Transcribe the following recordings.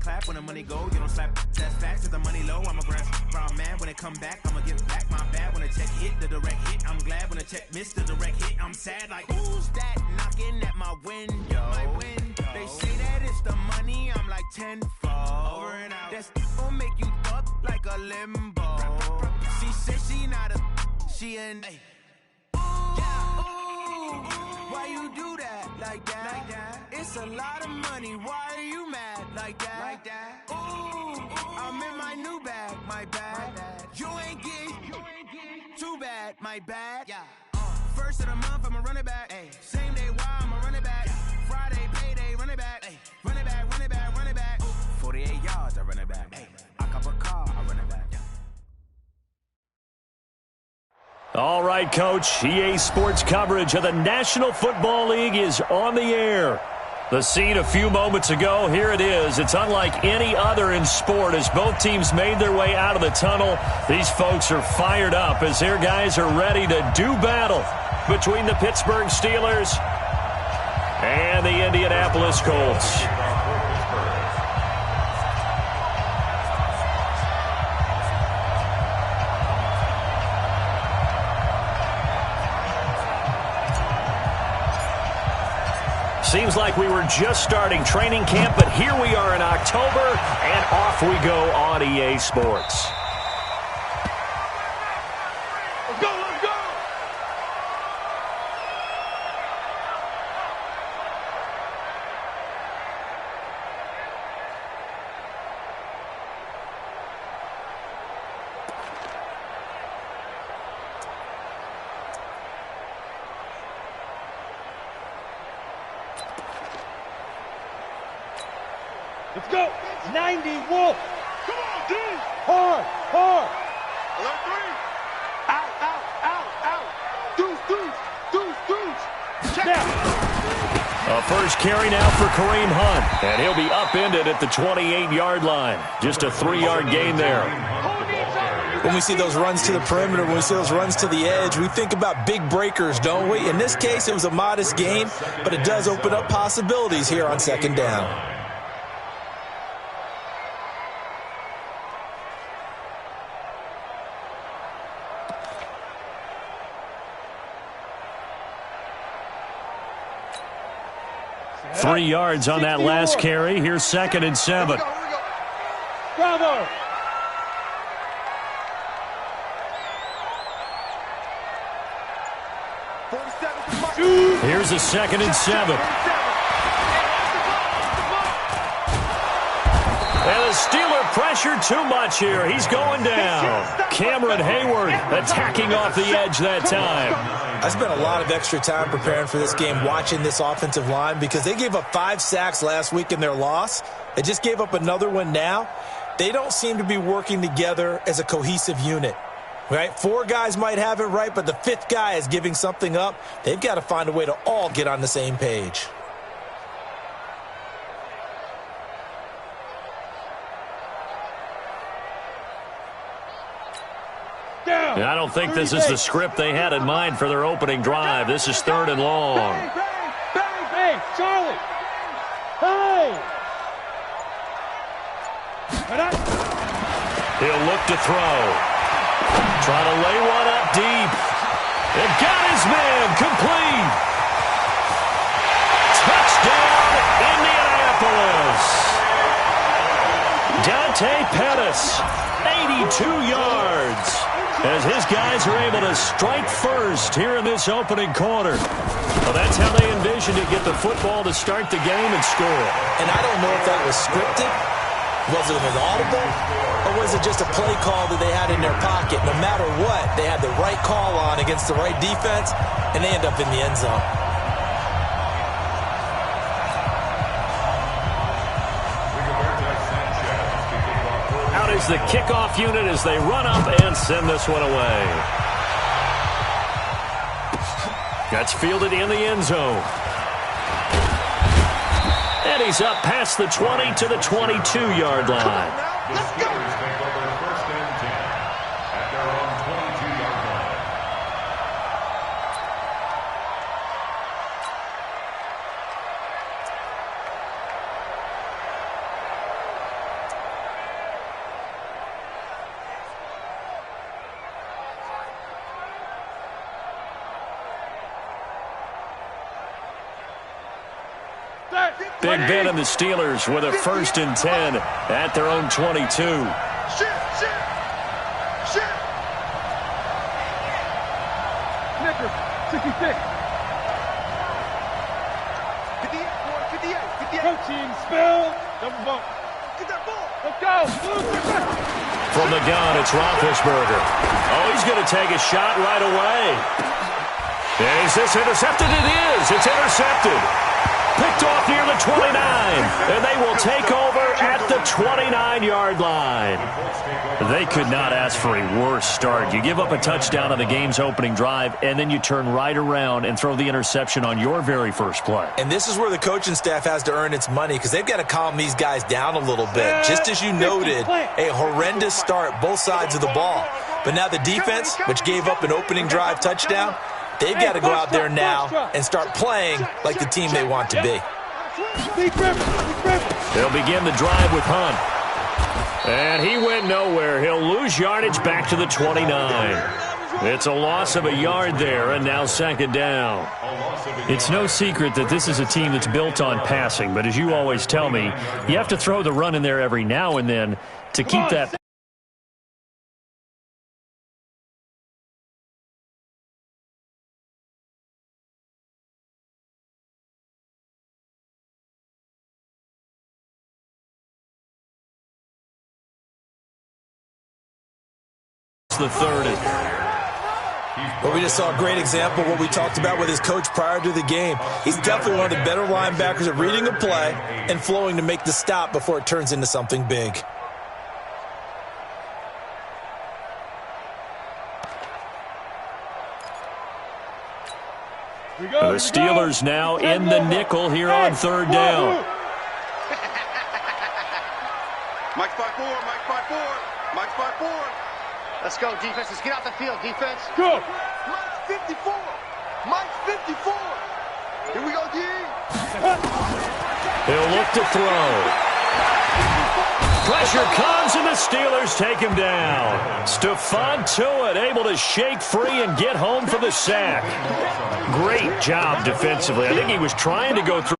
clap when the money go. You don't slap, that's facts. If the money low, I'm a ground man. When it come back, I'ma get back. My bad when the check hit, the direct hit. I'm glad when the check missed the direct hit. I'm sad like, who's that knocking at my window? They say that it's the money, I'm like tenfold. Over and out. That's gon' make you fuck like a limbo. She said she not a, she an. Why you do that like that? It's a lot of money. Why are you mad like that? Ooh, I'm in my new bag, my bad. You ain't getting too bad, my bad. Yeah. First of the month, I'ma run it back. Ay. Same day, why I'ma run it back. Friday, payday, run it back. Ay. Run it back, run it back, run it back. 48 yards, I run it back. Ay. I cop a car, I run it back. All right, Coach. EA Sports coverage of the National Football League is on the air. The scene a few moments ago, here it is. It's unlike any other in sport as both teams made their way out of the tunnel. These folks are fired up as their guys are ready to do battle between the Pittsburgh Steelers and the Indianapolis Colts. Seems like we were just starting training camp, but here we are in October, and off we go on EA Sports. Let's go, let's go! Let's go. 90 Wolf. Come on, D. Hard, hard. 11-3. Out. Deuce. Check. A first carry now for Kareem Hunt, and he'll be upended at the 28-yard line. Just a 3-yard gain there. When we see those runs to the perimeter, when we see those runs to the edge, we think about big breakers, don't we? In this case, it was a modest gain, but it does open up possibilities here on second down. Three yards on that last carry. Here's 2nd and 7. Bravo. Here's a 2nd and 7. And the Steeler pressure too much here. He's going down. Cameron Hayward attacking off the edge that time. I spent a lot of extra time preparing for this game, watching this offensive line, because they gave up 5 sacks last week in their loss. They just gave up another one now. They don't seem to be working together as a cohesive unit. Right? 4 guys might have it right, but the 5th guy is giving something up. They've got to find a way to all get on the same page. And I don't think this is the script they had in mind for their opening drive. This is 3rd and long. Bang, bang, bang, Charlie. Hey. He'll look to throw. Trying to lay one up deep. And got his man complete. Touchdown, Indianapolis. Dante Pettis, 82 yards. As his guys are able to strike first here in this opening quarter. Well, that's how they envisioned to get the football to start the game and score. And I don't know if that was scripted. Was it an audible? Or was it just a play call that they had in their pocket? No matter what, they had the right call on against the right defense, and they end up in the end zone. Out is the kickoff unit as they run up and send this one away. That's fielded in the end zone. And he's up past the 20 to the 22-yard line. Let's go. Big Ben and the Steelers with a 1st and 10 at their own 22. Shit. Snickers, 66. 58. Protein spill. Double bump. Get that ball. Let's go. From the gun, it's Roethlisberger. Oh, he's going to take a shot right away. Is this intercepted? It is. It's intercepted. Picked off near the 29. And they will take over at the 29-yard line. They could not ask for a worse start. You give up a touchdown on the game's opening drive, and then you turn right around and throw the interception on your very first play. And this is where the coaching staff has to earn its money because they've got to calm these guys down a little bit. Just as you noted, a horrendous start, both sides of the ball. But now the defense, which gave up an opening drive touchdown, they've got to go out there now and start playing like the team they want to be. They'll begin the drive with Hunt. And he went nowhere. He'll lose yardage back to the 29. It's a loss of a yard there, and now 2nd down. It's no secret that this is a team that's built on passing, but as you always tell me, you have to throw the run in there every now and then to keep that. The 30. But we just saw a great example of what we talked about with his coach prior to the game. He's definitely one of the better linebackers at reading a play and flowing to make the stop before it turns into something big. The Steelers now in the nickel here on 3rd down. Mike 5-4, Mike 5-4, Mike 5-4. Let's go, defense. Let's get out the field, defense. Go. Mike 54. Mike 54. Here we go, D. He'll look to throw. Pressure comes, and the Steelers take him down. Stephon Tuitt able to shake free and get home for the sack. Great job defensively. I think he was trying to go through.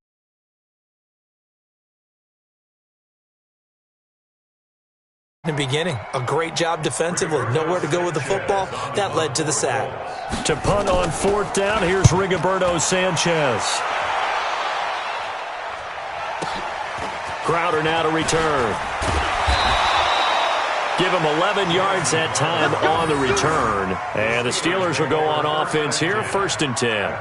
In the beginning, a great job defensively. Nowhere to go with the football. That led to the sack. To punt on 4th down, here's Rigoberto Sanchez. Crowder now to return. Give him 11 yards that time on the return. And the Steelers will go on offense here, 1st and 10.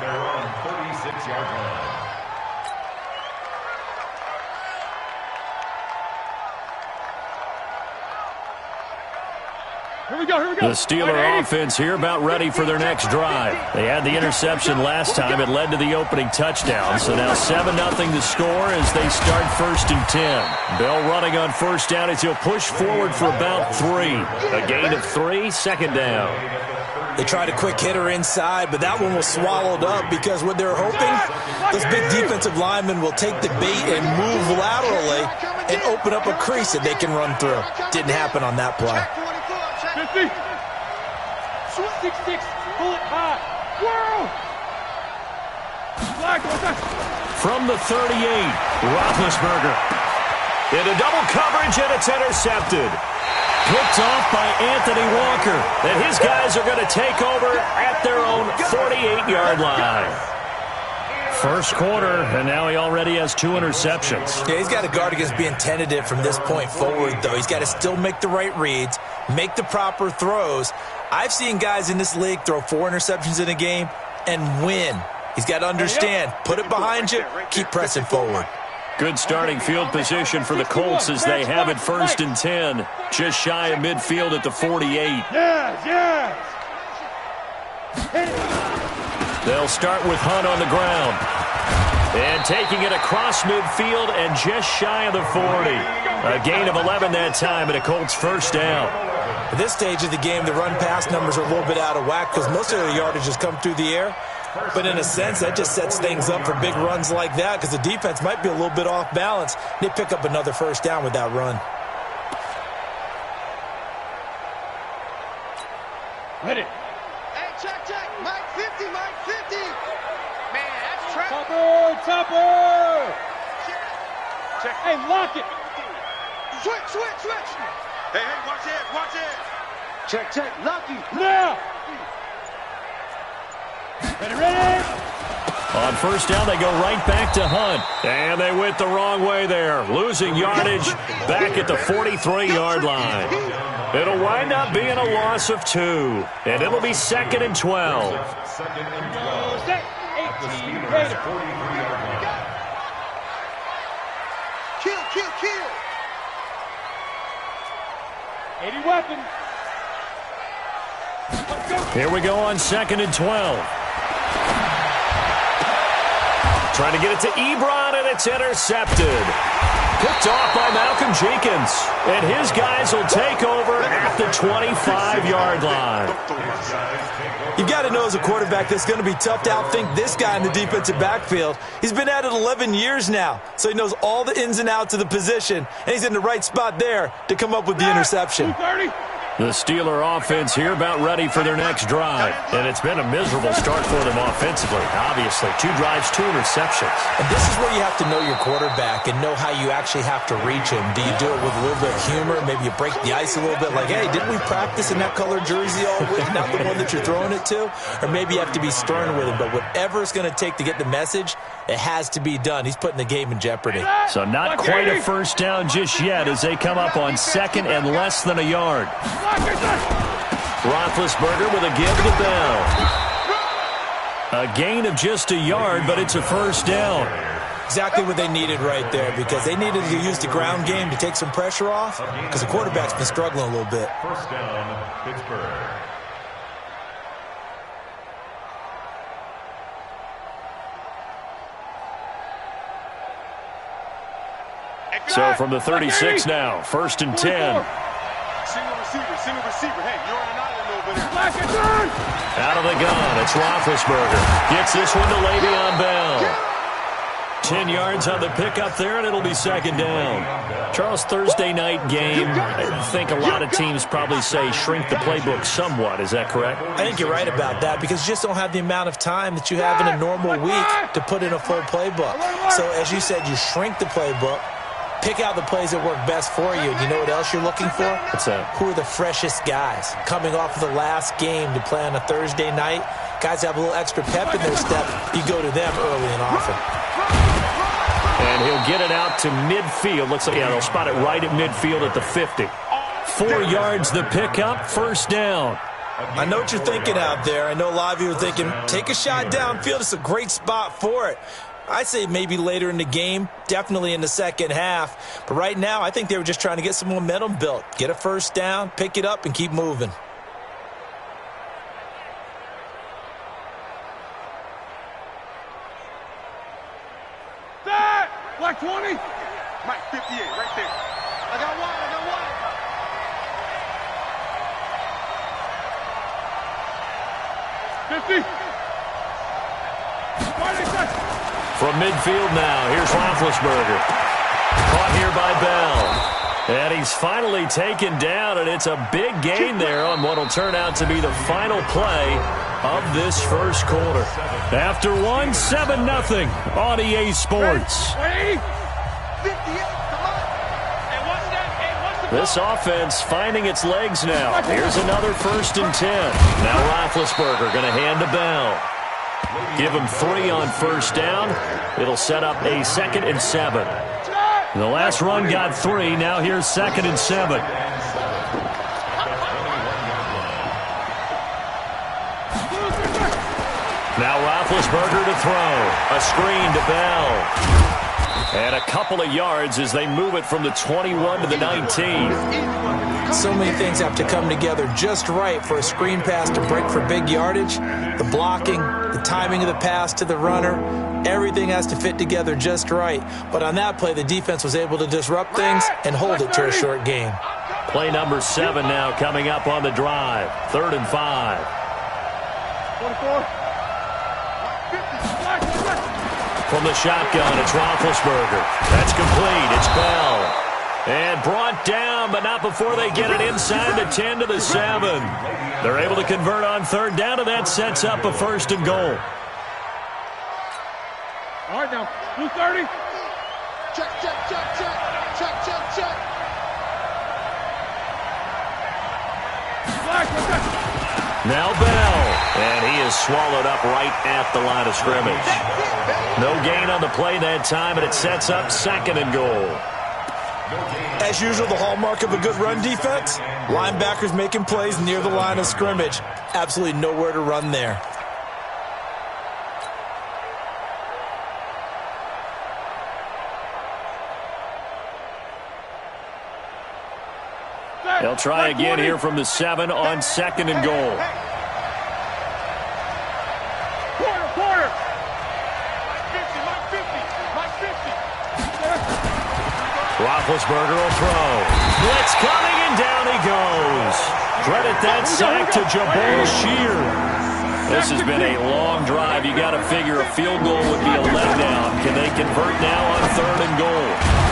Here we go. The Steeler offense here about ready for their next drive. They had the interception last time. It led to the opening touchdown. So now 7-0 the score as they start 1st and 10. Bell running on 1st down as he'll push forward for about 3. A gain of 3, 2nd down. They tried a quick hitter inside, but that one was swallowed up because what they're hoping, those big defensive linemen will take the bait and move laterally and open up a crease that they can run through. Didn't happen on that play. 50. 66. Pull it high. Whirl. Flag. From the 38, Roethlisberger. Into double coverage, and it's intercepted. Picked off by Anthony Walker. And his guys are going to take over at their own 48-yard line. First quarter, and now he already has 2 interceptions. Yeah, he's got to guard against being tentative from this point forward, though. He's got to still make the right reads, make the proper throws. I've seen guys in this league throw 4 interceptions in a game and win. He's got to understand, put it behind you, keep pressing forward. Good starting field position for the Colts as they have it 1st and 10, just shy of midfield at the 48. Yes. They'll start with Hunt on the ground. And taking it across midfield and just shy of the 40. A gain of 11 that time and a Colts 1st down. At this stage of the game, the run-pass numbers are a little bit out of whack because most of the yardage has come through the air. But in a sense, that just sets things up for big runs like that because the defense might be a little bit off balance. They pick up another 1st down with that run. Ready. Hey, check. Mike 50, Mike 50. Man, that's trash. Topper. Check. Hey, lock it. Switch. Hey, watch it. Check. Lucky. Now. Ready. On first down, they go right back to Hunt. And they went the wrong way there, losing yardage back at the 43-yard line. It'll wind up being a loss of 2, and it'll be 2nd and 12. Set. 18. Raider. Kill. 80 weapons. Here we go on 2nd and 12. Trying to get it to Ebron, and it's intercepted. Picked off by Malcolm Jenkins. And his guys will take over at the 25-yard line. You've got to know as a quarterback that's going to be tough to outthink this guy in the defensive backfield. He's been at it 11 years now, so he knows all the ins and outs of the position, and he's in the right spot there to come up with the interception. 230. The Steeler offense here about ready for their next drive. And it's been a miserable start for them offensively. Obviously, 2 drives, 2 interceptions. And this is where you have to know your quarterback and know how you actually have to reach him. Do you do it with a little bit of humor? Maybe you break the ice a little bit like, hey, didn't we practice in that colored jersey all week? Not the one that you're throwing it to? Or maybe you have to be stern with him. But whatever it's going to take to get the message, it has to be done. He's putting the game in jeopardy. So not quite a first down just yet as they come up on 2nd and less than a yard. Roethlisberger with a give to Bell. A gain of just a yard, but it's a first down. Exactly what they needed right there, because they needed to use the ground game to take some pressure off, because the quarterback's been struggling a little bit. First down, Pittsburgh. So from the 36 now, 1st and 10. Single receiver. Hey, you're on an island over there. Out of the gun, it's Roethlisberger. Gets this one to Le'Veon Bell. 10 yards on the pickup there, and it'll be 2nd down. Charles, Thursday night game, I think a lot of teams probably say shrink the playbook somewhat. Is that correct? I think you're right about that, because you just don't have the amount of time that you have in a normal week to put in a full playbook. So, as you said, you shrink the playbook. Pick out the plays that work best for you. You know what else you're looking for? What's that? Who are the freshest guys? Coming off of the last game to play on a Thursday night, guys have a little extra pep in their step. You go to them early and often. And he'll get it out to midfield. Looks like, yeah, they'll spot it right at midfield at the 50. 4 yards the pickup, first down. I know what you're thinking out there. I know a lot of you are thinking, take a shot downfield. It's a great spot for it. I say maybe later in the game, definitely in the second half. But right now, I think they were just trying to get some momentum built. Get a first down, pick it up, and keep moving. Set. Black 20. Mike, 58, right there. I got one. From midfield now, here's Roethlisberger. Caught here by Bell. And he's finally taken down, and it's a big gain there on what will turn out to be the final play of this first quarter. After one, 7-0 on EA Sports. This offense finding its legs now. Here's another 1st and 10. Now Roethlisberger going to hand to Bell. Give him 3 on first down. It'll set up a 2nd and 7. The last run got 3. Now here's 2nd and 7. Now Roethlisberger to throw. A screen to Bell. And a couple of yards as they move it from the 21 to the 19. So many things have to come together just right for a screen pass to break for big yardage. The blocking, the timing of the pass to the runner, everything has to fit together just right. But on that play, the defense was able to disrupt things and hold it to a short game. Play number 7 now coming up on the drive. 3rd and 5. 44. From the shotgun, it's Roethlisberger. That's complete. It's Bell. And brought down, but not before they get it inside the 10 to the 7. They're able to convert on 3rd down, and that sets up a 1st and goal. All right, now, 230. Check, check, check, check. Check, check, check. Now Bell, and he is swallowed up right at the line of scrimmage. No gain on the play that time, and it sets up 2nd and goal. As usual, the hallmark of a good run defense, linebackers making plays near the line of scrimmage. Absolutely nowhere to run there. They'll try again here from the 7 on 2nd and goal. Quarter. Roethlisberger will throw. Blitz coming, and down he goes. Credit that sack to Jabal Shear. This has been a long drive. You got to figure a field goal would be a letdown. Can they convert now on 3rd and goal?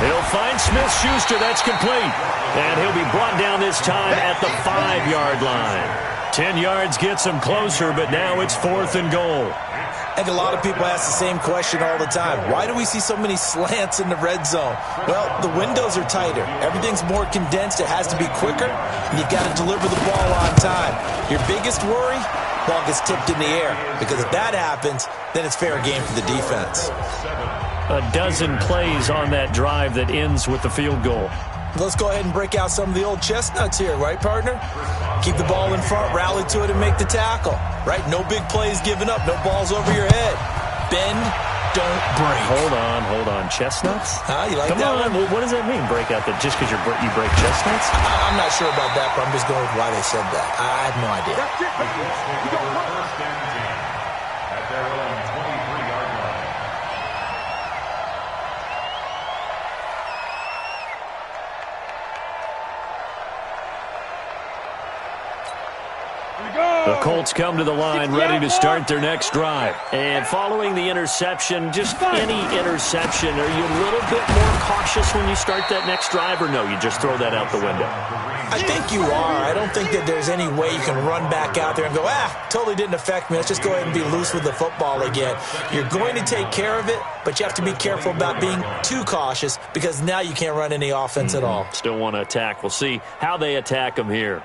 He'll find Smith-Schuster. That's complete. And he'll be brought down this time at the 5-yard line. 10 yards gets him closer, but now it's 4th and goal. I think a lot of people ask the same question all the time. Why do we see so many slants in the red zone? Well, the windows are tighter. Everything's more condensed. It has to be quicker, and you've got to deliver the ball on time. Your biggest worry? Ball gets tipped in the air, because if that happens, then it's fair game for the defense. A dozen plays on that drive that ends with the field goal. Let's go ahead and break out some of the old chestnuts here, right, partner? Keep the ball in front, rally to it, and make the tackle, right? No big plays given up, no balls over your head. Bend, don't break. Hold on. Chestnuts? Huh? You like Come that on. one? What does that mean, break out? That just because you break chestnuts? I'm not sure about that, but I'm just going with why they said that. I have no idea. First and 10 at their own 23-yard line. The Colts come to the line ready to start their next drive. And following the interception, just any interception, are you a little bit more cautious when you start that next drive, or no, you just throw that out the window? I think you are. I don't think that there's any way you can run back out there and go, totally didn't affect me. Let's just go ahead and be loose with the football again. You're going to take care of it, but you have to be careful about being too cautious, because now you can't run any offense at all. Still want to attack. We'll see how they attack them here.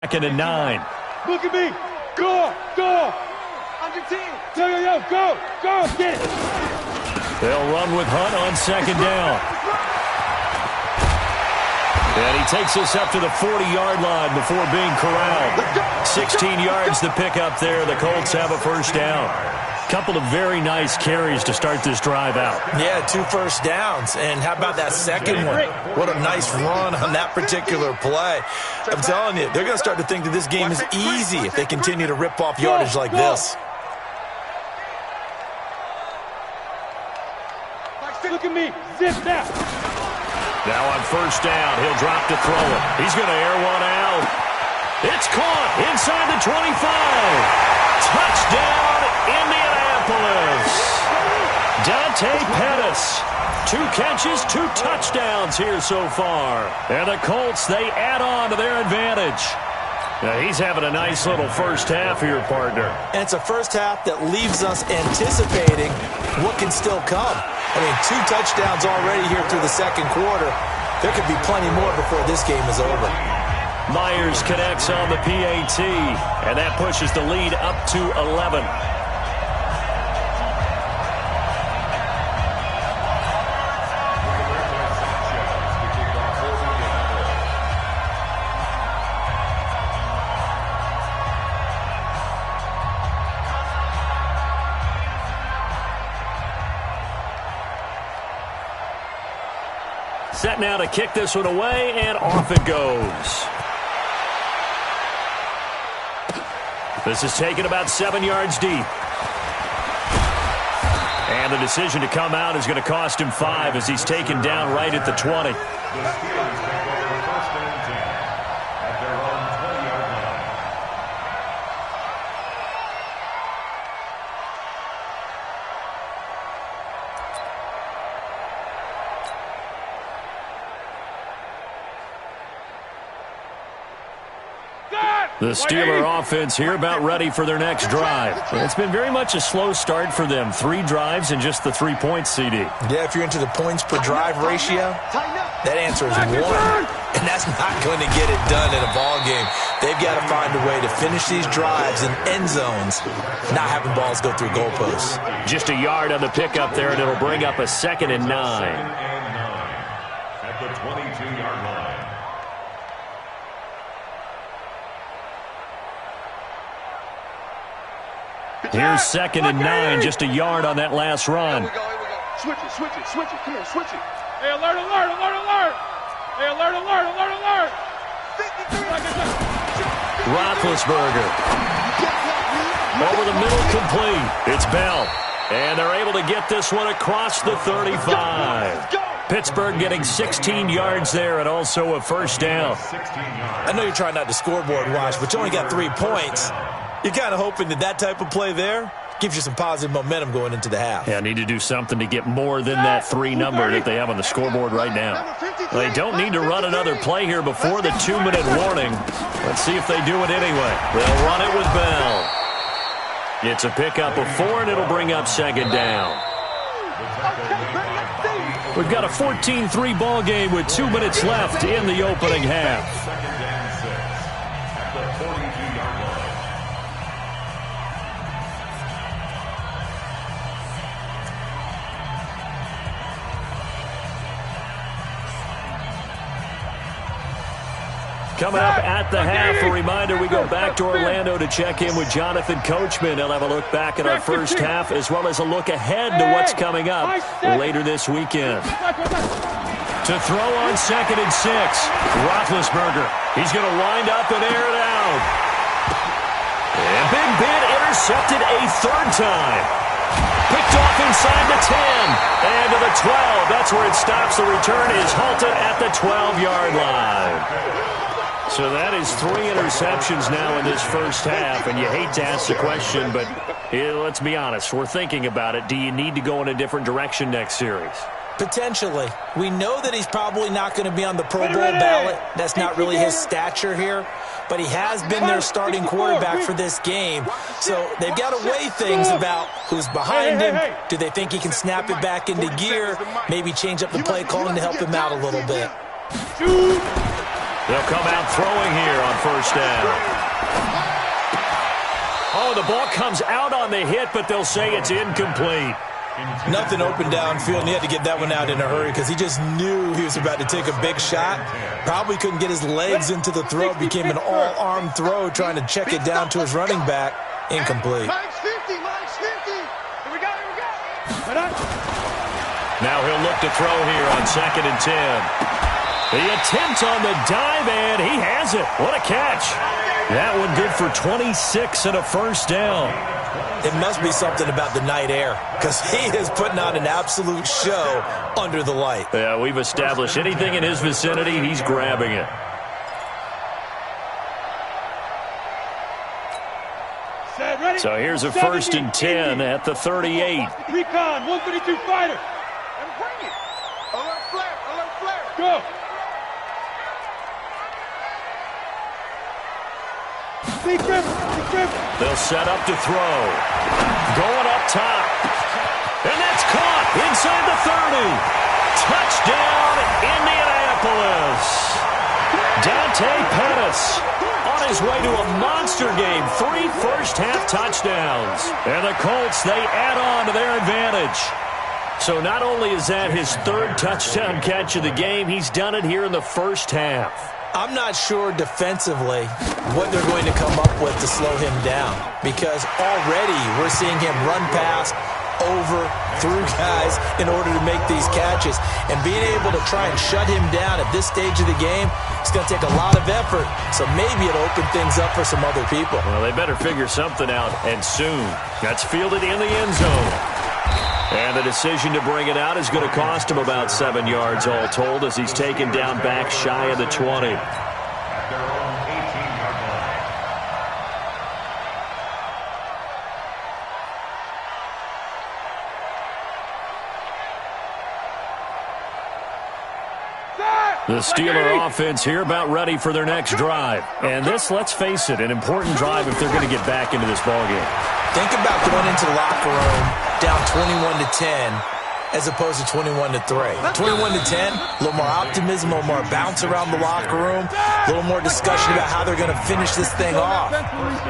Second and 9. Look at me. Go. On your team. Yo, go. Get it. They'll run with Hunt on 2nd down. And he takes us up to the 40-yard line before being corralled. 16 yards to pick up there. The Colts have a first down. Couple of very nice carries to start this drive out. Yeah, 2 first downs. And how about that second one? What a nice run on that particular play. I'm telling you, they're going to start to think that this game is easy if they continue to rip off yardage like this. Look at me. Zip that. Now on first down, he'll drop to throw it. He's going to air one out. It's caught inside the 25. Touchdown, Indianapolis. Dante Pettis. 2 catches, 2 touchdowns here so far. And the Colts, they add on to their advantage. Now he's having a nice little first half here, partner. And it's a first half that leaves us anticipating what can still come. I mean, 2 touchdowns already here through the second quarter. There could be plenty more before this game is over. Myers connects on the PAT, and that pushes the lead up to 11. Set now to kick this one away, and off it goes. This is taken about 7 yards deep. And the decision to come out is going to cost him 5 as he's taken down right at the 20. The Steelers take over first and 10 at their own 20-yard line. The Steeler offense here about ready for their next drive. It's been very much a slow start for them. 3 drives and just the 3 points, CD. Yeah, if you're into the points per drive ratio, that answer is 1. And that's not going to get it done in a ball game. They've got to find a way to finish these drives in end zones, not having balls go through goalposts. Just a yard on the pickup there, and it'll bring up a 2nd and 9. At the 22-yard line. Here's 2nd and 9, just a yard on that last run. Here we go. Switch it. Come here, switch it. Hey, alert! Hey, alert! 53. Roethlisberger. Over the middle, complete. It's Bell. And they're able to get this one across the 35. Pittsburgh getting 16 yards there and also a first down. I know you're trying not to scoreboard watch, but you only got 3 points. You're kind of hoping that type of play there gives you some positive momentum going into the half. Yeah, need to do something to get more than that 3 number that they have on the scoreboard right now. They don't need to run another play here before the 2-minute warning. Let's see if they do it anyway. They'll run it with Bell. It's a pickup of 4, and it'll bring up 2nd down. We've got a 14-3 ball game with 2 minutes left in the opening half. 2nd and 6 at the 42-yard line. Coming up at the half, a reminder, we go back to Orlando to check in with Jonathan Coachman. He'll have a look back at our first half as well as a look ahead to what's coming up later this weekend. To throw on 2nd and 6, Roethlisberger. He's going to wind up and air it out. And Big Ben intercepted a 3rd time. Picked off inside the 10 and to the 12. That's where it stops. The return is halted at the 12-yard line. So that is 3 interceptions now in this first half, and you hate to ask the question, but let's be honest. We're thinking about it. Do you need to go in a different direction next series? Potentially. We know that he's probably not going to be on the Pro Bowl ballot. That's not really his stature here. But he has been their starting quarterback for this game. So they've got to weigh things about who's behind him. Do they think he can snap it back into gear? Maybe change up the play calling to help him out a little bit. They'll come out throwing here on first down. Oh, the ball comes out on the hit, but they'll say it's incomplete. Nothing open downfield, and he had to get that one out in a hurry because he just knew he was about to take a big shot. Probably couldn't get his legs into the throw. It became an all-arm throw trying to check it down to his running back. Incomplete. Mike's 50. Here we go. Now he'll look to throw here on 2nd and 10. The attempt on the dive, and he has it. What a catch. That one good for 26 and a first down. It must be something about the night air because he is putting on an absolute show under the light. Yeah, we've established anything in his vicinity, he's grabbing it. So here's a 1st and 10 at the 38. Recon, 132 fighter. And bring it. Alert flare. Go. They'll set up to throw. Going up top. And that's caught inside the 30. Touchdown, Indianapolis. Dante Pettis on his way to a monster game. 3 first-half touchdowns. And the Colts, they add on to their advantage. So not only is that his 3rd touchdown catch of the game, he's done it here in the first half. I'm not sure defensively what they're going to come up with to slow him down because already we're seeing him run past, over, through guys in order to make these catches. And being able to try and shut him down at this stage of the game, it's going to take a lot of effort. So maybe it'll open things up for some other people. Well, they better figure something out, and soon. That's fielded in the end zone. And the decision to bring it out is going to cost him about 7 yards all told as he's taken down back shy of the 20. At their own 18-yard line. Set. The Steeler offense here about ready for their next drive. And this, let's face it, an important drive if they're going to get back into this ballgame. Think about going into the locker room down 21-10 as opposed to 21-3. 21-10, a little more optimism, a little more bounce around the locker room, a little more discussion about how they're going to finish this thing off.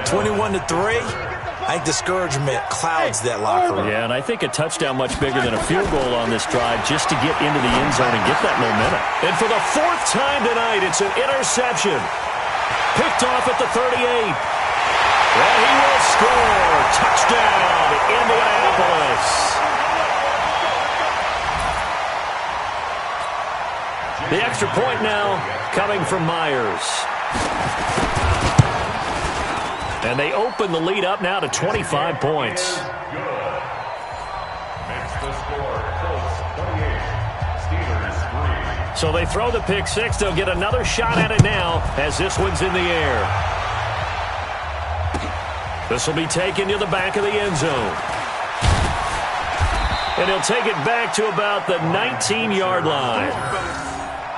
21-3. I think discouragement clouds that locker room. Yeah, and I think a touchdown much bigger than a field goal on this drive just to get into the end zone and get that momentum. And for the fourth time tonight, it's an interception. Picked off at the 38. And he will score. Touchdown, Indianapolis. The extra point now coming from Myers. And they open the lead up now to 25 points. So they throw the pick six. They'll get another shot at it now as this one's in the air. This will be taken to the back of the end zone. And he'll take it back to about the 19-yard line.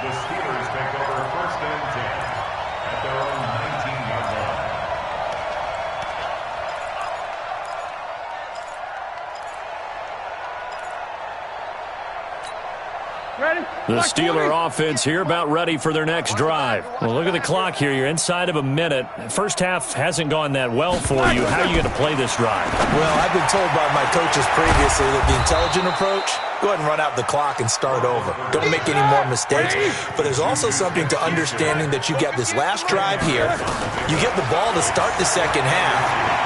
The Steelers take over first and 10 at their own 19-yard line. The Steeler offense here about ready for their next drive. Well, look at the clock here. You're inside of a minute. First half hasn't gone that well for you. How are you going to play this drive? Well, I've been told by my coaches previously that the intelligent approach, go ahead and run out the clock and start over. Don't make any more mistakes. But there's also something to understanding that you get this last drive here. You get the ball to start the second half.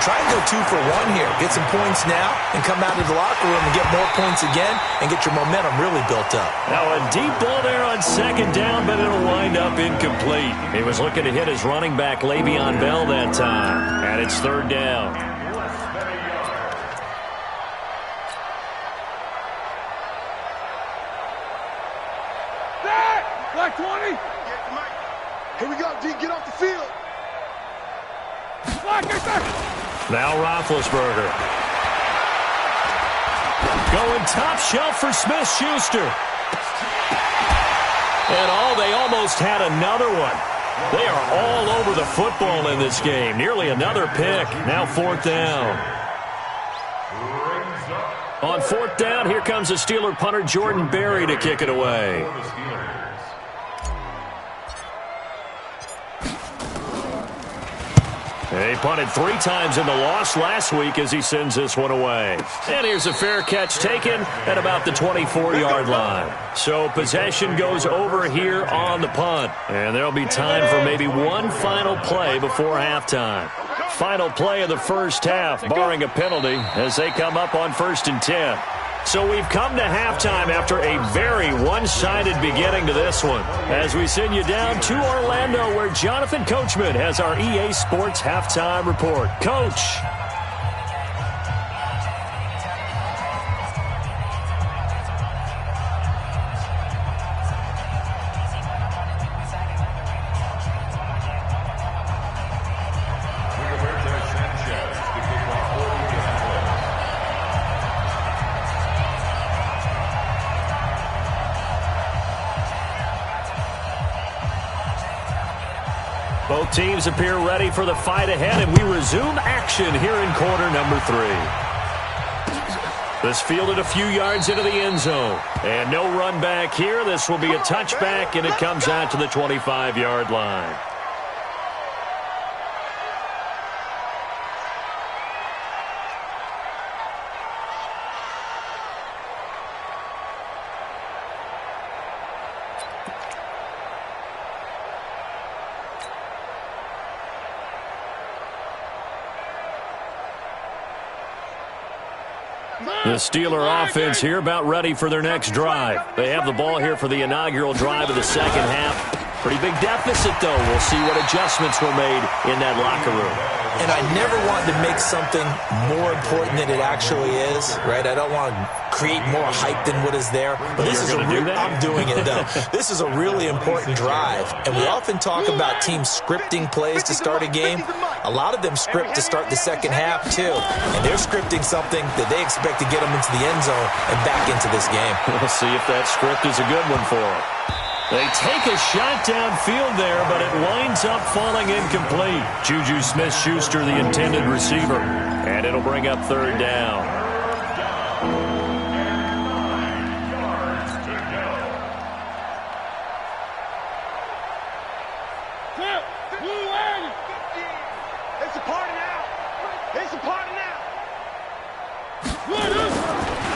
Try and go 2 for 1 here. Get some points now and come out of the locker room and get more points again and get your momentum really built up. Now a deep ball there on second down, but it'll wind up incomplete. He was looking to hit his running back, Le'Veon Bell, that time. And it's third down. Black 20. Here we go, D. Get off the field. Black, get back. Now Roethlisberger. Going top shelf for Smith-Schuster. And they almost had another one. They are all over the football in this game. Nearly another pick. Now fourth down. On fourth down, here comes the Steeler punter Jordan Berry to kick it away. He punted 3 times in the loss last week as he sends this one away. And here's a fair catch taken at about the 24-yard line. So possession goes over here on the punt. And there'll be time for maybe one final play before halftime. Final play of the first half, barring a penalty, as they come up on 1st and 10. So we've come to halftime after a very one-sided beginning to this one. As we send you down to Orlando, where Jonathan Coachman has our EA Sports Halftime Report. Coach. Both teams appear ready for the fight ahead, and we resume action here in quarter number 3. This fielded a few yards into the end zone. And no run back here. This will be a touchback, and it comes out to the 25-yard line. The Steeler offense here about ready for their next drive. They have the ball here for the inaugural drive of the second half. Pretty big deficit, though. We'll see what adjustments were made in that locker room. And I never want to make something more important than it actually is, right? I don't want to create more hype than what is there. But this is I'm doing it, though. This is a really important drive. And we often talk about teams scripting plays to start a game. A lot of them script to start the second half, too. And they're scripting something that they expect to get them into the end zone and back into this game. We'll see if that script is a good one for them. They take a shot downfield there, but it winds up falling incomplete. Juju Smith-Schuster, the intended receiver. And it'll bring up third down.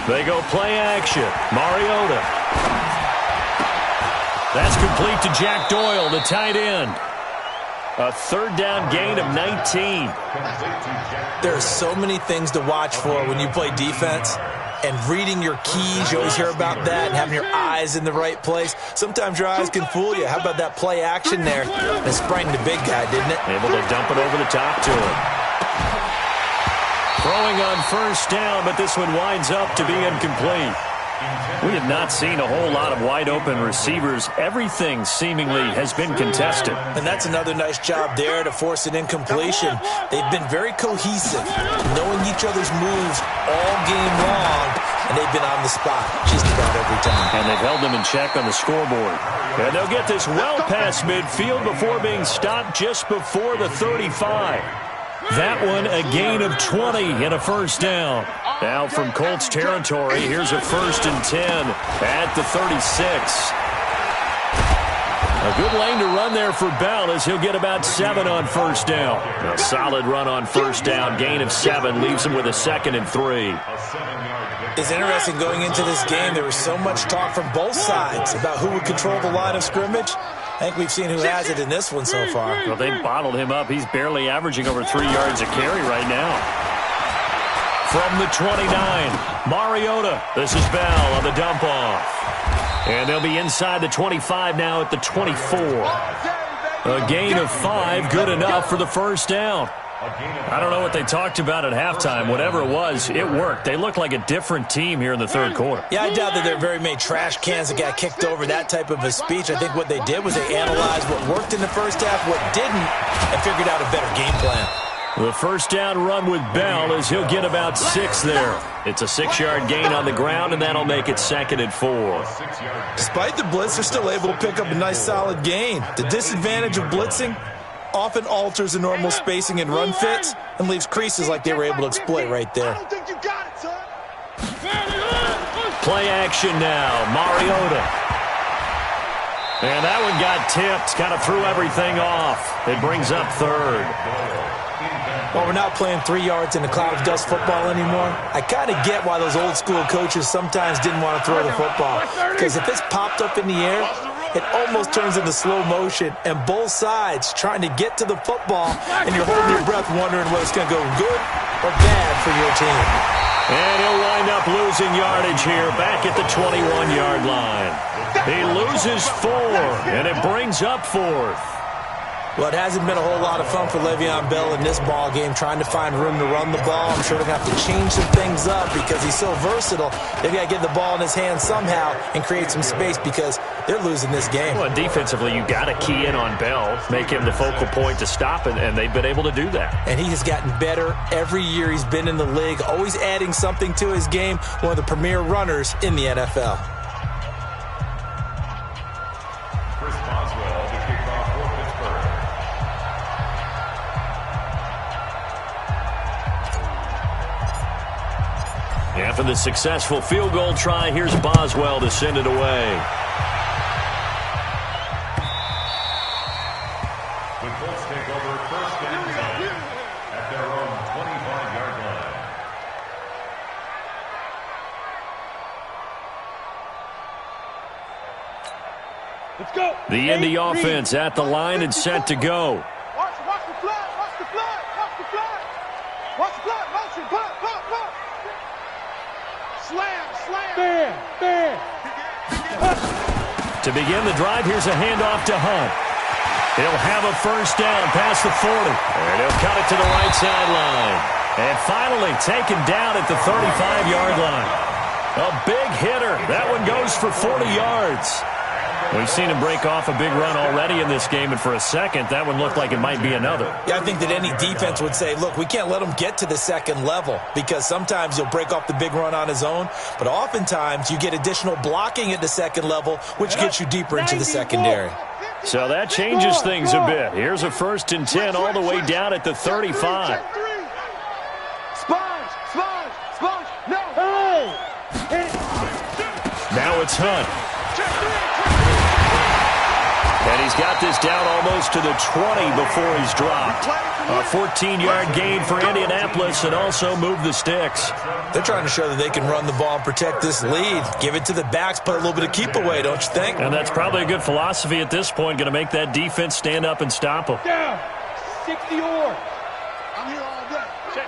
They go play action. Mariota. That's complete to Jack Doyle, the tight end. A third down gain of 19. There are so many things to watch for when you play defense. And reading your keys, you always hear about that, and having your eyes in the right place. Sometimes your eyes can fool you. How about that play action there? It sprang the big guy, didn't it? Able to dump it over the top to him. Throwing on first down, but this one winds up to be incomplete. We have not seen a whole lot of wide-open receivers. Everything seemingly has been contested. And that's another nice job there to force an incompletion. They've been very cohesive, knowing each other's moves all game long, and they've been on the spot just about every time. And they've held them in check on the scoreboard. And they'll get this well past midfield before being stopped just before the 35. That one a gain of 20 and a first down. Now from Colts territory, here's a 1st and 10 at the 36. A good lane to run there for Bell as he'll get about 7 on first down. A solid run on first down, gain of 7, leaves him with a 2nd and 3. It's interesting going into this game. There was so much talk from both sides about who would control the line of scrimmage. I think we've seen who has it in this one so far. Well, they bottled him up. He's barely averaging over 3 yards a carry right now. From the 29, Mariota. This is Bell on the dump off. And they'll be inside the 25 now at the 24. A gain of 5, good enough for the first down. I don't know what they talked about at halftime. Whatever it was, it worked. They look like a different team here in the third quarter. Yeah, I doubt that there are very many trash cans that got kicked over, that type of a speech. I think what they did was they analyzed what worked in the first half, what didn't, and figured out a better game plan. The first down run with Bell is he'll get about 6 there. It's a 6-yard gain on the ground, and that'll make it 2nd and 4. Despite the blitz, they're still able to pick up a nice solid gain. The disadvantage of blitzing often alters the normal spacing and run fits and leaves creases like they were able to exploit right there. Play action now, Mariota. And that one got tipped, kind of threw everything off. It brings up 3rd. Well, we're not playing 3 yards in a cloud of dust football anymore. I kind of get why those old school coaches sometimes didn't want to throw the football. Because if it's popped up in the air, it almost turns into slow motion, and both sides trying to get to the football, and you're holding your breath wondering whether it's going to go good or bad for your team. And he'll wind up losing yardage here back at the 21-yard line. He loses 4, and it brings up 4th. Well, it hasn't been a whole lot of fun for Le'Veon Bell in this ball game, trying to find room to run the ball. I'm sure they're going to have to change some things up because he's so versatile. They've got to get the ball in his hands somehow and create some space because they're losing this game. Well, defensively, you got to key in on Bell, make him the focal point to stop it, and they've been able to do that. And he has gotten better every year he's been in the league, always adding something to his game, one of the premier runners in the NFL. After the successful field goal try, here's Boswell to send it away. The Colts take over 1st and 10 at their own 25-yard line. Let's go. The Indy offense at the line and set to go. Watch the flag, watch the flag, watch the flag. Watch the flag, motion, block. Slam. Fair. To begin the drive, here's a handoff to Hunt. He'll have a first down past the 40. And he'll cut it to the right sideline. And finally taken down at the 35-yard line. A big hitter. That one goes for 40 yards. We've seen him break off a big run already in this game, and for a second, that one looked like it might be another. Yeah, I think that any defense would say, look, we can't let him get to the second level because sometimes he'll break off the big run on his own, but oftentimes you get additional blocking at the second level, which gets you deeper into the secondary. So that changes things a bit. Here's a 1st and 10 all the way down at the 35. No. Now it's Hunt. And he's got this down almost to the 20 before he's dropped. A 14-yard gain for Indianapolis and also move the sticks. They're trying to show that they can run the ball and protect this lead. Give it to the backs, put a little bit of keep away, don't you think? And that's probably a good philosophy at this point, going to make that defense stand up and stop them. Down. 60 or. I'm here all day. Check.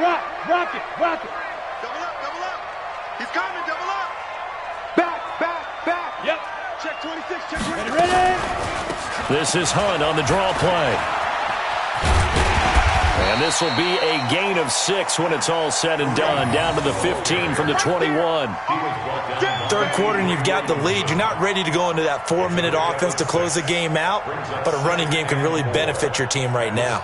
Rock it. Double up. He's coming, double up. Back. Yep. Check 26, check 26. Ready? This is Hunt on the draw play. And this will be a gain of 6 when it's all said and done, down to the 15 from the 21. Third quarter and you've got the lead. You're not ready to go into that 4-minute offense to close the game out, but a running game can really benefit your team right now.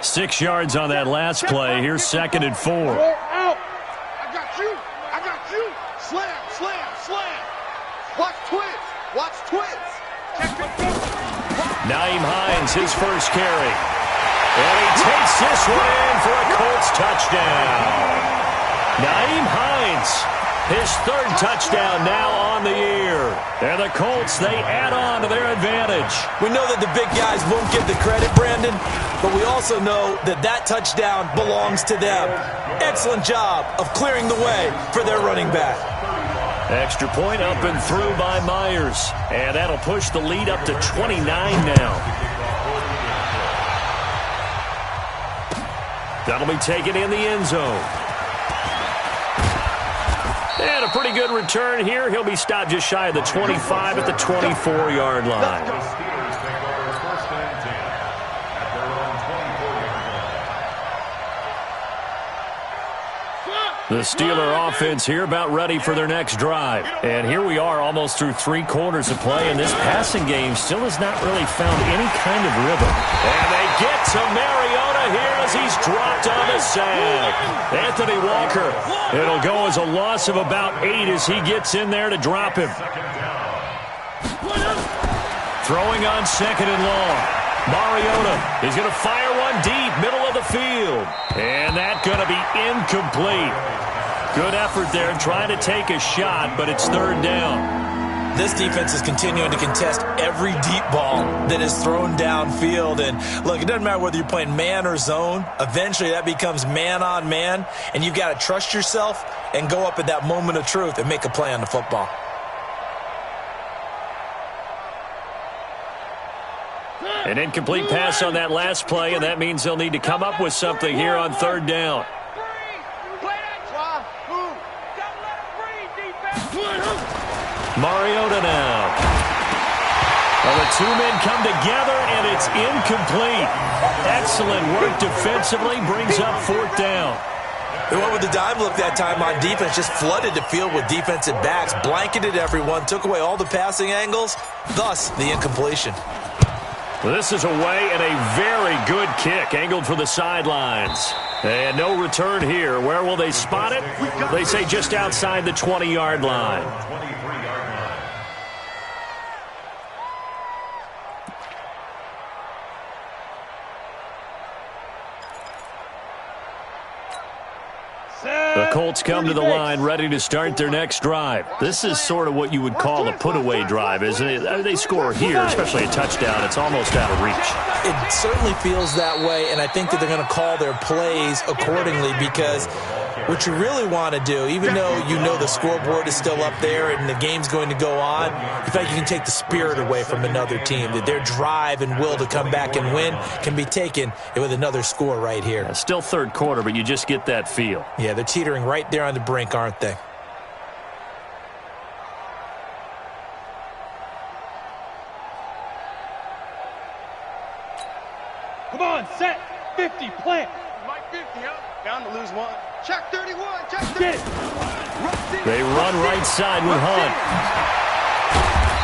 6 yards on that last play. Here's 2nd and 4. Out. I got you. Slam. Watch twins. Naeem Hines, his first carry. And he takes this one in for a Colts touchdown. Naeem Hines, his 3rd touchdown now on the year. And the Colts, they add on to their advantage. We know that the big guys won't get the credit, Brandon, but we also know that that touchdown belongs to them. Excellent job of clearing the way for their running back. Extra point up and through by Myers. And that'll push the lead up to 29 now. That'll be taken in the end zone. And a pretty good return here. He'll be stopped just shy of the 25 at the 24-yard line. The Steeler offense here about ready for their next drive. And here we are almost through 3 quarters of play, and this passing game still has not really found any kind of rhythm. And they get to Mariota here as he's dropped on the sag. Anthony Walker. It'll go as a loss of about 8 as he gets in there to drop him. Throwing on 2nd and long. Mariota is going to fire one deep, middle of the field. And that's going to be incomplete. Good effort there trying to take a shot, but it's 3rd down. This defense is continuing to contest every deep ball that is thrown downfield. And look, it doesn't matter whether you're playing man or zone. Eventually that becomes man on man, and you've got to trust yourself and go up at that moment of truth and make a play on the football. An incomplete pass on that last play, and that means they'll need to come up with something here on 3rd down. Mariota now. Well, the 2 men come together, and it's incomplete. Excellent work defensively, brings up 4th down. They went with the dime look that time on defense, just flooded the field with defensive backs, blanketed everyone, took away all the passing angles, thus the incompletion. Well, this is away and a very good kick, angled for the sidelines. And no return here. Where will they spot it? They say just outside the 20-yard line. The Colts come to the line ready to start their next drive. This is sort of what you would call a put-away drive, isn't it? They score here, especially a touchdown. It's almost out of reach. It certainly feels that way, and I think that they're going to call their plays accordingly because what you really want to do, even though you know the scoreboard is still up there and the game's going to go on, in fact, you can take the spirit away from another team, that their drive and will to come back and win can be taken with another score right here. Yeah, still 3rd quarter, but you just get that feel. Yeah, they're teetering right there on the brink, aren't they? Come on, set. 50, plant. Mike 50, huh? Bound to lose one. Check 31, check 30. Get it. They run right side with Hunt.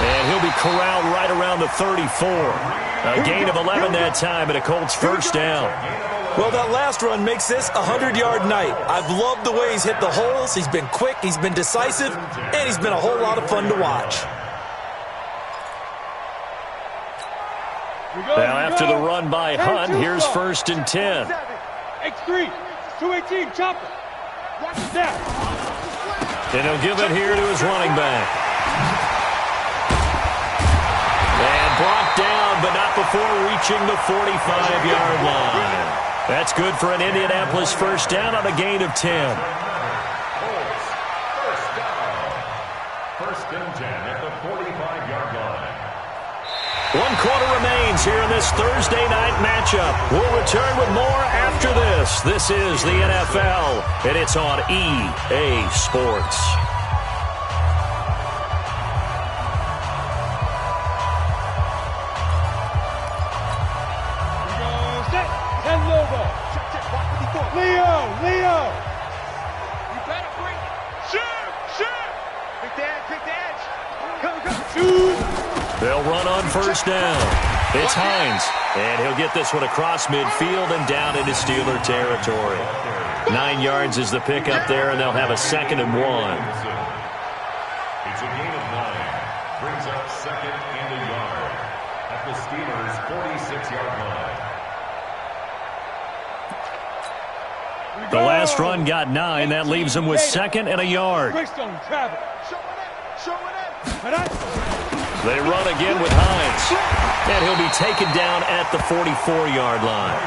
And he'll be corralled right around the 34. A gain of 11 that time, and a Colts first down. Well, that last run makes this a 100-yard night. I've loved the way he's hit the holes. He's been quick, he's been decisive, and he's been a whole lot of fun to watch. Now, after the run by Hunt, here's first and 10. X3, 218, chopper. Watch it down. And he'll give it here to his running back. And brought down, but not before reaching the 45-yard line. That's good for an Indianapolis first down on a gain of 10. Colts, first down. First and 10 at the 45-yard line. 1 quarter remains here in this Thursday night matchup. We'll return with more after this. This is the NFL, and it's on EA Sports. Leo! You better bring it. Shoot! Pick the edge. Go. Shoot! They'll run on first down. It's Hines, and he'll get this one across midfield and down into Steeler territory. 9 yards is the pickup there, and they'll have a 2nd and 1. It's a gain of 9. Brings up 2nd and a yard at the Steelers' 46-yard line. The last run got 9. That leaves them with 2nd and a yard. Greystone travel. Show it. They run again with Hines. And he'll be taken down at the 44-yard line.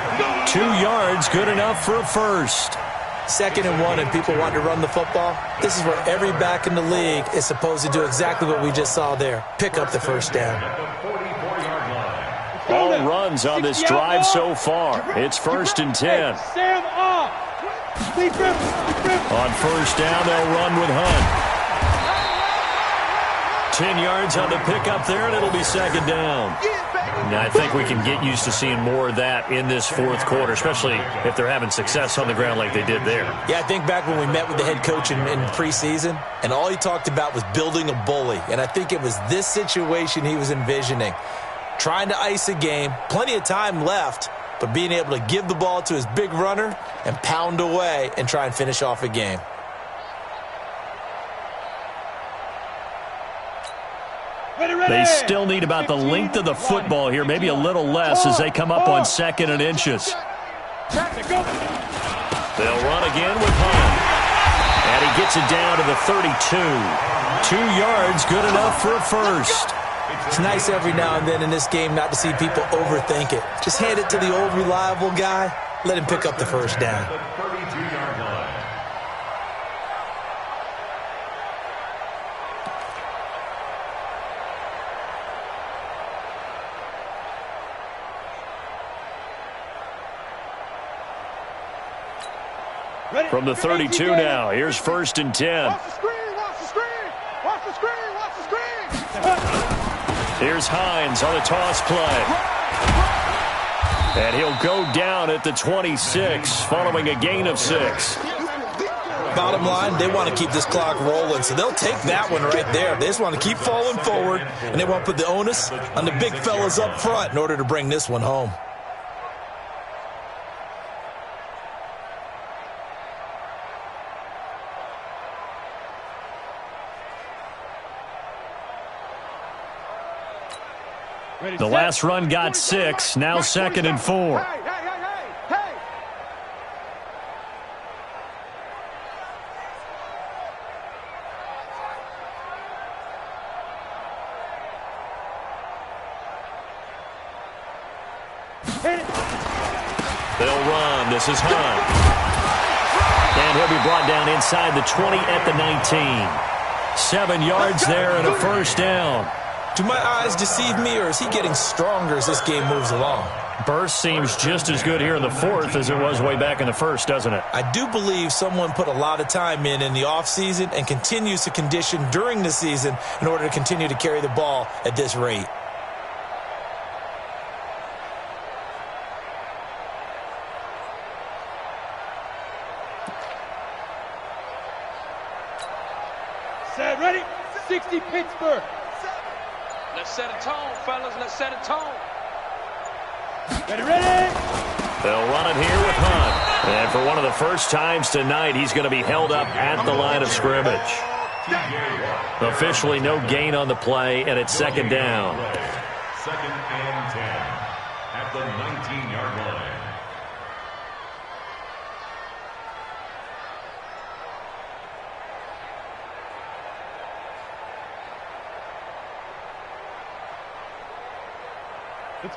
2 yards, good enough for a first. 2nd and 1, and people want to run the football. This is where every back in the league is supposed to do exactly what we just saw there. Pick up the first down. All runs on this drive so far. It's first and 10. Sam off. On first down, they'll run with Hunt. 10 yards on the pickup there, and it'll be 2nd down. Now, I think we can get used to seeing more of that in this 4th quarter, especially if they're having success on the ground like they did there. Yeah, I think back when we met with the head coach in preseason, and all he talked about was building a bully. And I think it was this situation he was envisioning. Trying to ice a game, plenty of time left, but being able to give the ball to his big runner and pound away and try and finish off a game. They still need about the length of the football here, maybe a little less as they come up on 2nd and inches. They'll run again with Hunt. And he gets it down to the 32. 2 yards, good enough for a first. It's nice every now and then in this game not to see people overthink it. Just hand it to the old reliable guy. Let him pick up the first down. From the 32 now, here's first and 10. Watch the screen. Here's Hines on a toss play. And he'll go down at the 26 following a gain of 6. Bottom line, they want to keep this clock rolling, so they'll take that one right there. They just want to keep falling forward, and they want to put the onus on the big fellas up front in order to bring this one home. The last run got 6, now 2nd and 4. Hey. They'll run. This is Hunt. And he'll be brought down inside the 20 at the 19. 7 yards there and a first down. Do my eyes deceive me, or is he getting stronger as this game moves along? Burst seems just as good here in the 4th as it was way back in the 1st, doesn't it? I do believe someone put a lot of time in the offseason and continues to condition during the season in order to continue to carry the ball at this rate. whisper. Let's set a tone, fellas. Let's set a tone. Ready, ready. They'll run it here with Hunt. And for one of the first times tonight, he's going to be held up at the line of scrimmage. Officially no gain on the play, and it's second down. Second and 10 at the 19-yard line.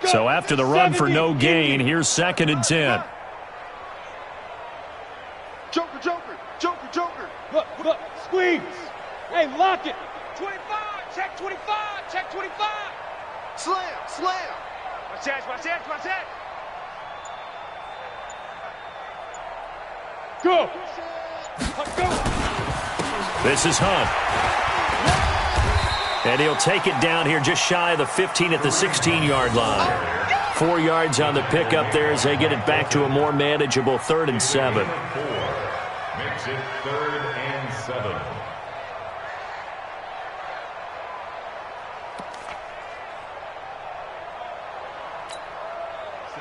So after the run for no gain, here's second and 10. Joker, joker, joker, joker. Look, squeeze. Hey, lock it. 25, check 25, check 25. Slam, slam. Watch that, watch that, watch that. Go. Go. This is Hunt. And he'll take it down here just shy of the 15 at the 16-yard line. 4 yards on the pickup there as they get it back to a more manageable 3rd and 7. Makes it 3rd and 7.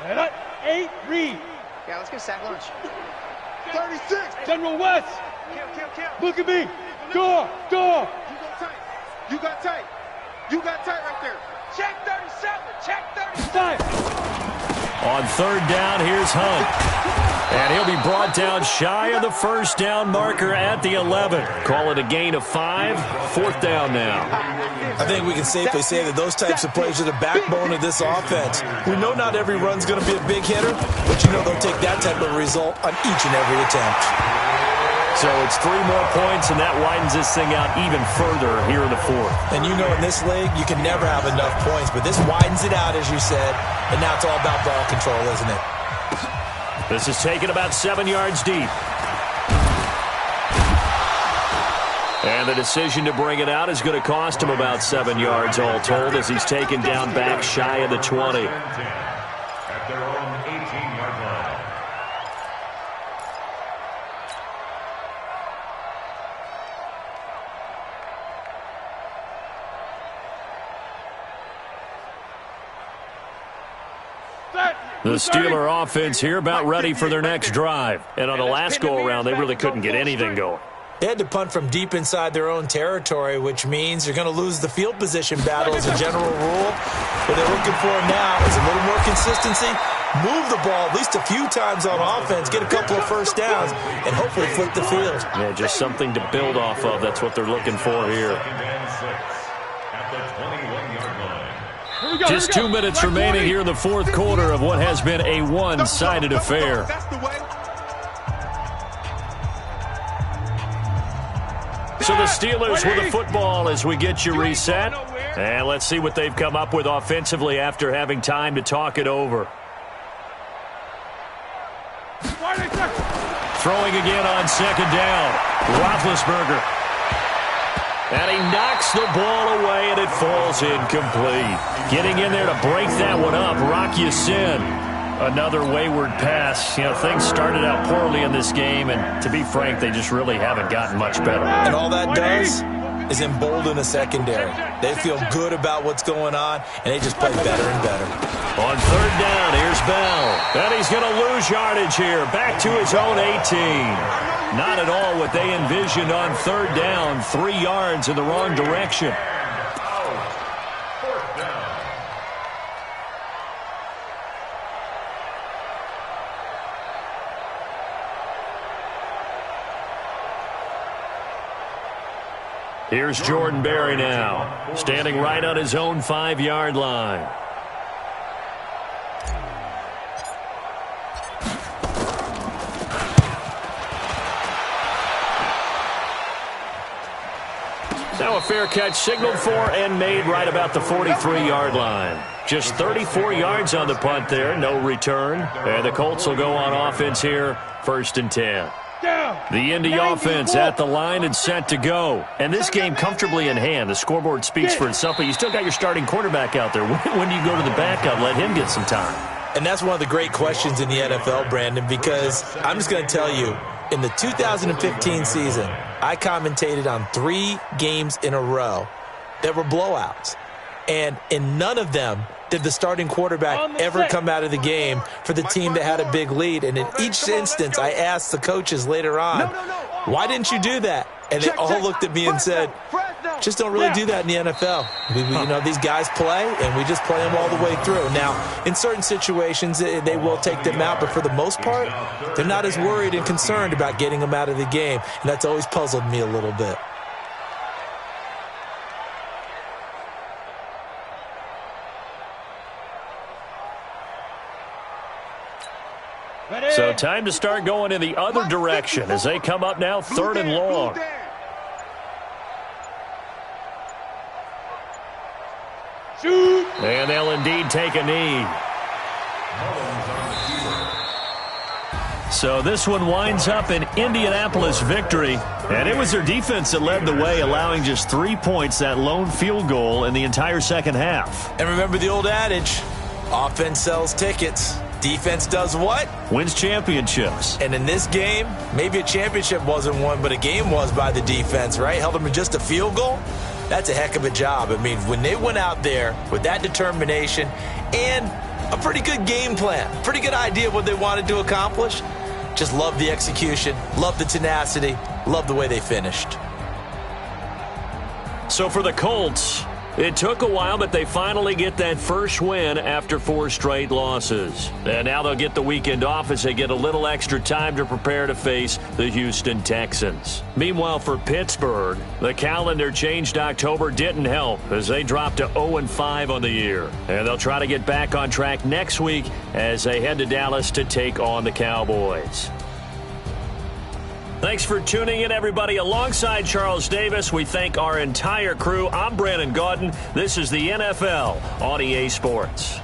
Set up. 8, read. Yeah, let's get sack lunch. 36. General West. Kill. Look at me. Go. You got tight. You got tight right there. Check 37, check 37. Time. On 3rd down, here's Hunt. And he'll be brought down shy of the first down marker at the 11. Call it a gain of 5. 4th down now. I think we can safely say that those types of plays are the backbone of this offense. We know not every run's going to be a big hitter, but you know they'll take that type of result on each and every attempt. So it's 3 more points, and that widens this thing out even further here in the 4th. And you know in this league, you can never have enough points, but this widens it out, as you said, and now it's all about ball control, isn't it? This is taken about 7 yards deep. And the decision to bring it out is going to cost him about 7 yards all told as he's taken down back shy of the 20. At their own 18-yard line. The Steeler offense here about ready for their next drive. And on the last go-around, they really couldn't get anything going. They had to punt from deep inside their own territory, which means you're going to lose the field position battle as a general rule. What they're looking for now is a little more consistency, move the ball at least a few times on offense, get a couple of first downs, and hopefully flip the field. Yeah, just something to build off of. That's what they're looking for here. Second and 6 at the 21-yard line. Just 2 minutes remaining here in the 4th quarter of what has been a one-sided affair. So the Steelers with the football as we get you reset. And let's see what they've come up with offensively after having time to talk it over. Throwing again on 2nd down. Roethlisberger. And he knocks the ball away, and it falls incomplete. Getting in there to break that one up, Rock Ya-Sin. Another wayward pass. You know, things started out poorly in this game, and to be frank, they just really haven't gotten much better. And all that does is embolden a secondary. They feel good about what's going on, and they just play better and better. On 3rd down, here's Bell. And he's going to lose yardage here, back to his own 18. Not at all what they envisioned on 3rd down. 3 yards in the wrong direction. Here's Jordan Berry now, standing right on his own 5-yard line. Now a fair catch signaled for and made right about the 43-yard line. Just 34 yards on the punt there, no return. And the Colts will go on offense here, 1st and 10. The Indy offense at the line and set to go. And this game comfortably in hand. The scoreboard speaks for itself, but you still got your starting quarterback out there. When do you go to the backup, let him get some time? And that's one of the great questions in the NFL, Brandon, because I'm just going to tell you, in the 2015 season, I commentated on 3 games in a row that were blowouts. And in none of them did the starting quarterback ever come out of the game for the team that had a big lead. And in each instance, I asked the coaches later on, why didn't you do that? And they all looked at me and said, just don't really do that in the NFL. These guys play, and we just play them all the way through. Now, in certain situations, they will take them out, but for the most part, they're not as worried and concerned about getting them out of the game, and that's always puzzled me a little bit. So time to start going in the other direction as they come up now 3rd and long. Shoot. And they'll indeed take a knee. So this one winds up an Indianapolis victory. And it was their defense that led the way, allowing just 3 points, that lone field goal in the entire second half. And remember the old adage, offense sells tickets. Defense does what? Wins championships. And in this game, maybe a championship wasn't won, but a game was by the defense, right? Held them to just a field goal. That's a heck of a job. I mean, when they went out there with that determination and a pretty good game plan, pretty good idea of what they wanted to accomplish, just love the execution, love the tenacity, love the way they finished. So for the Colts, it took a while, but they finally get that first win after 4 straight losses. And now they'll get the weekend off as they get a little extra time to prepare to face the Houston Texans. Meanwhile, for Pittsburgh, the calendar changed October didn't help as they dropped to 0-5 on the year. And they'll try to get back on track next week as they head to Dallas to take on the Cowboys. Thanks for tuning in, everybody. Alongside Charles Davis, we thank our entire crew. I'm Brandon Gaudin. This is the NFL on EA Sports.